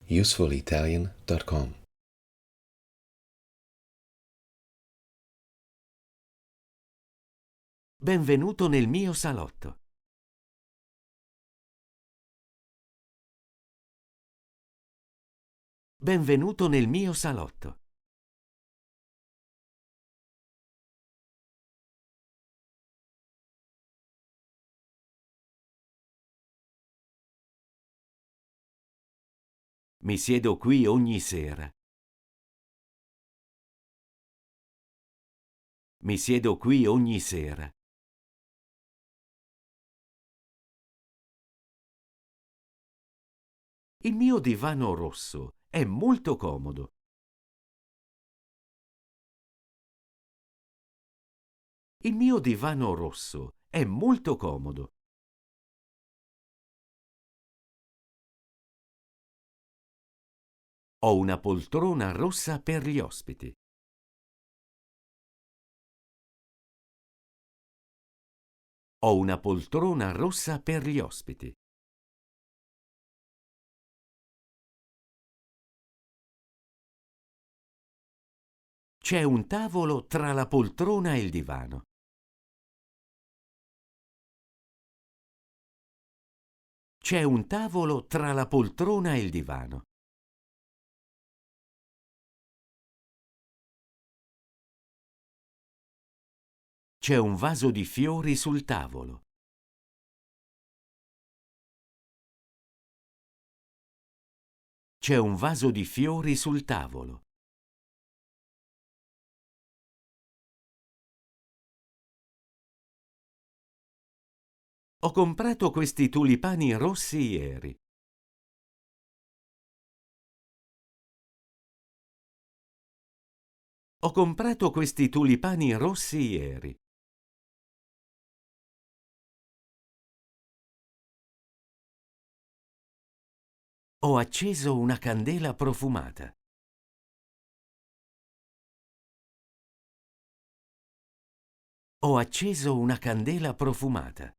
usefulitalian.com. Benvenuto nel mio salotto. Benvenuto nel mio salotto. Mi siedo qui ogni sera. Mi siedo qui ogni sera. Il mio divano rosso è molto comodo. Il mio divano rosso è molto comodo. Ho una poltrona rossa per gli ospiti. Ho una poltrona rossa per gli ospiti. C'è un tavolo tra la poltrona e il divano. C'è un tavolo tra la poltrona e il divano. C'è un vaso di fiori sul tavolo. C'è un vaso di fiori sul tavolo. Ho comprato questi tulipani rossi ieri. Ho comprato questi tulipani rossi ieri. Ho acceso una candela profumata. Ho acceso una candela profumata.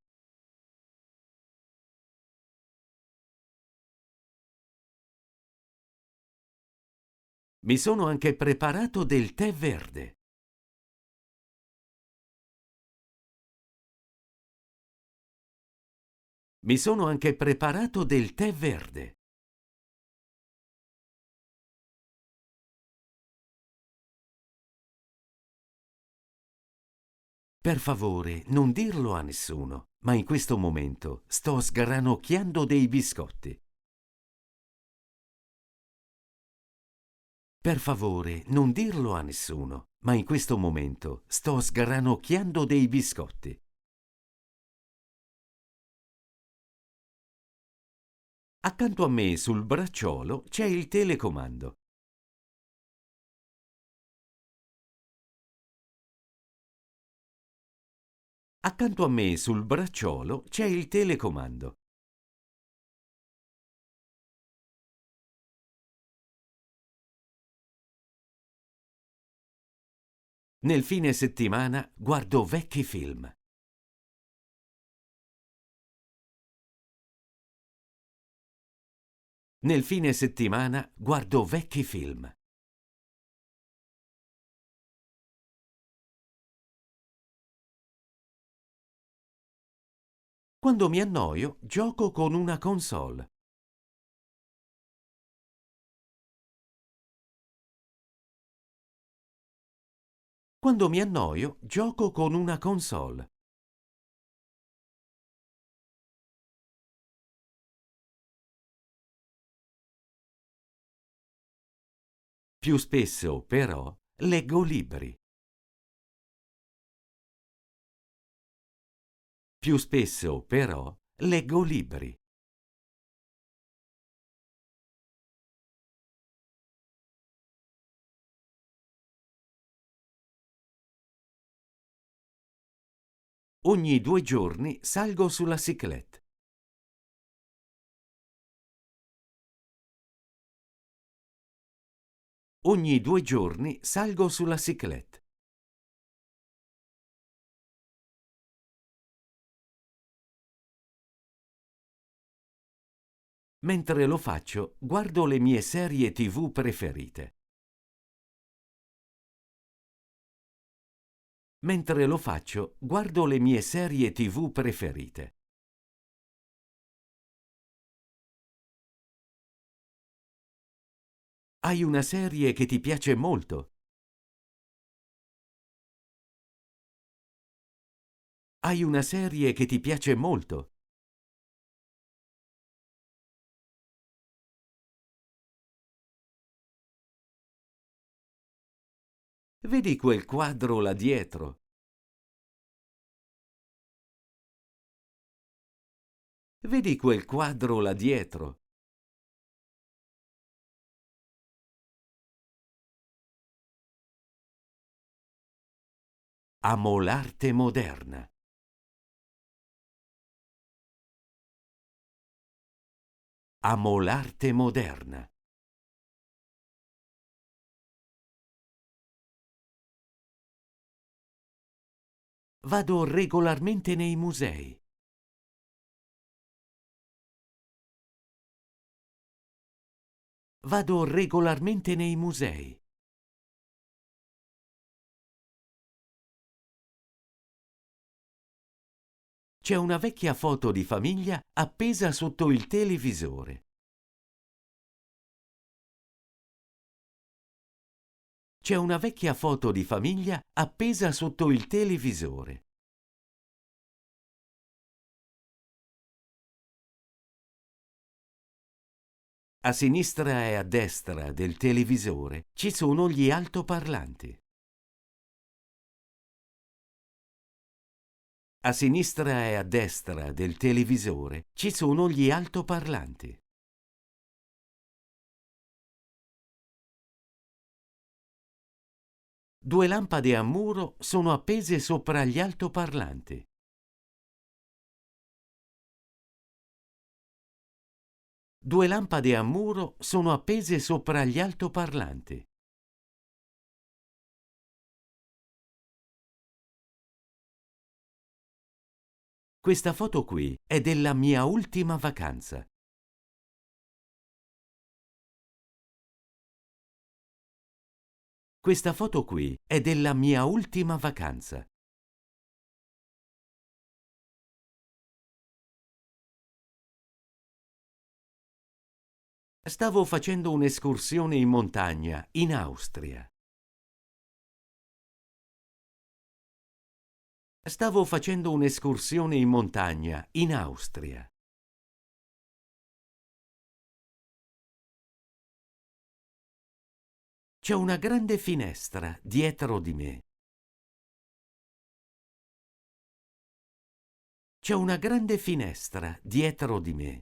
Mi sono anche preparato del tè verde. Mi sono anche preparato del tè verde. Per favore, non dirlo a nessuno, ma in questo momento sto sgranocchiando dei biscotti. Per favore, non dirlo a nessuno, ma in questo momento sto sgranocchiando dei biscotti. Accanto a me sul bracciolo c'è il telecomando. Accanto a me sul bracciolo c'è il telecomando. Nel fine settimana guardo vecchi film. Nel fine settimana guardo vecchi film. Quando mi annoio, gioco con una console. Quando mi annoio, gioco con una console. Più spesso, però, leggo libri. Più spesso, però, leggo libri. Ogni 2 giorni salgo sulla cyclette. Ogni 2 giorni salgo sulla cyclette. Mentre lo faccio, guardo le mie serie TV preferite. Mentre lo faccio, guardo le mie serie TV preferite. Hai una serie che ti piace molto? Hai una serie che ti piace molto? Vedi quel quadro là dietro? Vedi quel quadro là dietro? Amo l'arte moderna. Amo l'arte moderna. Vado regolarmente nei musei. Vado regolarmente nei musei. C'è una vecchia foto di famiglia appesa sotto il televisore. C'è una vecchia foto di famiglia appesa sotto il televisore. A sinistra e a destra del televisore ci sono gli altoparlanti. A sinistra e a destra del televisore ci sono gli altoparlanti. Due lampade a muro sono appese sopra gli altoparlanti. Due lampade a muro sono appese sopra gli altoparlanti. Questa foto qui è della mia ultima vacanza. Questa foto qui è della mia ultima vacanza. Stavo facendo un'escursione in montagna in Austria. Stavo facendo un'escursione in montagna in Austria. C'è una grande finestra dietro di me. C'è una grande finestra dietro di me.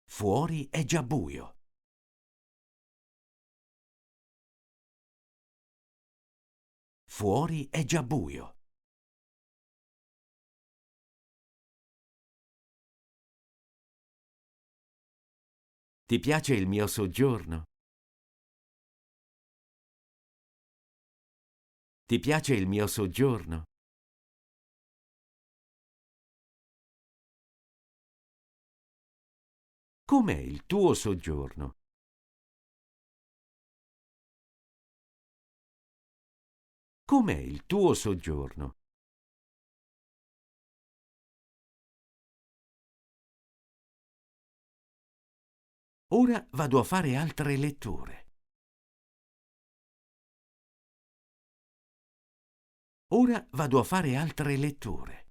Fuori è già buio. Fuori è già buio. Ti piace il mio soggiorno? Ti piace il mio soggiorno? Com'è il tuo soggiorno? Com'è il tuo soggiorno? Ora vado a fare altre letture. Ora vado a fare altre letture.